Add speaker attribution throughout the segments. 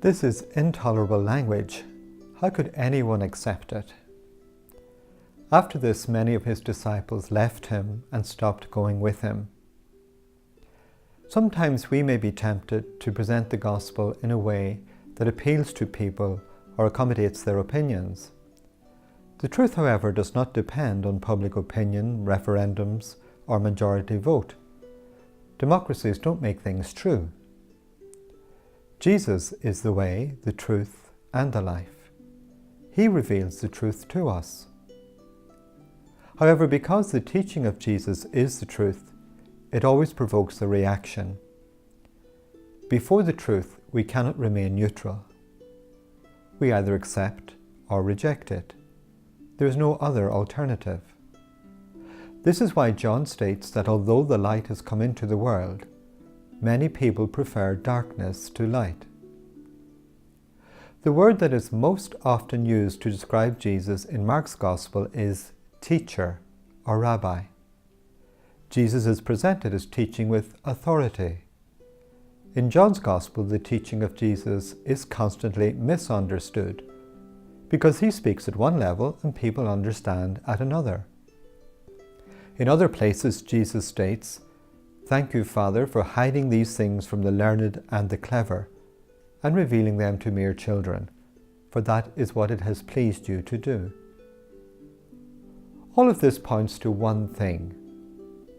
Speaker 1: This is intolerable language. How could anyone accept it? After this, many of his disciples left him and stopped going with him. Sometimes we may be tempted to present the gospel in a way that appeals to people or accommodates their opinions. The truth, however, does not depend on public opinion, referendums, or majority vote. Democracies don't make things true. Jesus is the way, the truth, and the life. He reveals the truth to us. However, because the teaching of Jesus is the truth, it always provokes a reaction. Before the truth, we cannot remain neutral. We either accept or reject it. There is no other alternative. This is why John states that although the light has come into the world, many people prefer darkness to light. The word that is most often used to describe Jesus in Mark's Gospel is teacher or rabbi. Jesus is presented as teaching with authority. In John's Gospel, the teaching of Jesus is constantly misunderstood because he speaks at one level and people understand at another. In other places, Jesus states, "Thank you, Father, for hiding these things from the learned and the clever and revealing them to mere children, for that is what it has pleased you to do." All of this points to one thing.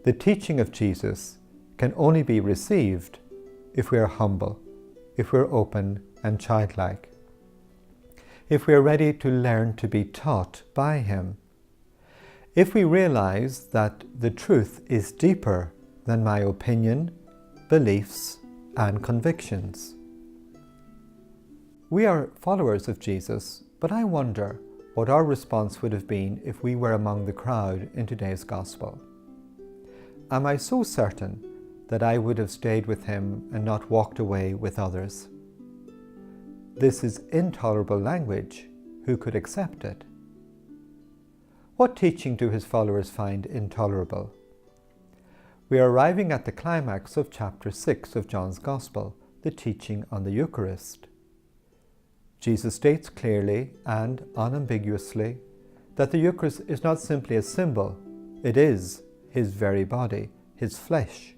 Speaker 1: The teaching of Jesus can only be received if we are humble, if we are open and childlike, if we are ready to learn to be taught by him, if we realize that the truth is deeper than my opinion, beliefs, and convictions. We are followers of Jesus, but I wonder what our response would have been if we were among the crowd in today's gospel. Am I so certain that I would have stayed with him and not walked away with others? This is intolerable language. Who could accept it? What teaching do his followers find intolerable? We are arriving at the climax of chapter 6 of John's Gospel, the teaching on the Eucharist. Jesus states clearly and unambiguously that the Eucharist is not simply a symbol, it is his very body, his flesh.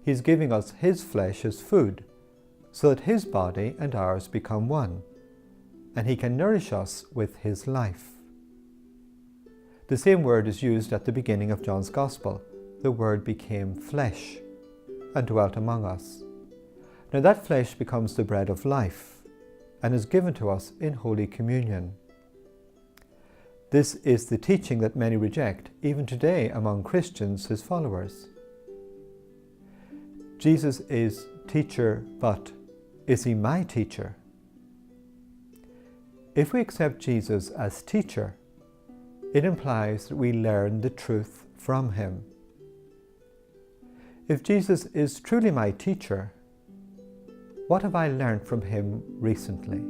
Speaker 1: He's giving us his flesh as food, so that his body and ours become one, and he can nourish us with his life. The same word is used at the beginning of John's Gospel. The Word became flesh and dwelt among us. Now that flesh becomes the bread of life and is given to us in Holy Communion. This is the teaching that many reject, even today among Christians, his followers. Jesus is teacher, but is he my teacher? If we accept Jesus as teacher, it implies that we learn the truth from him. If Jesus is truly my teacher, what have I learned from him recently?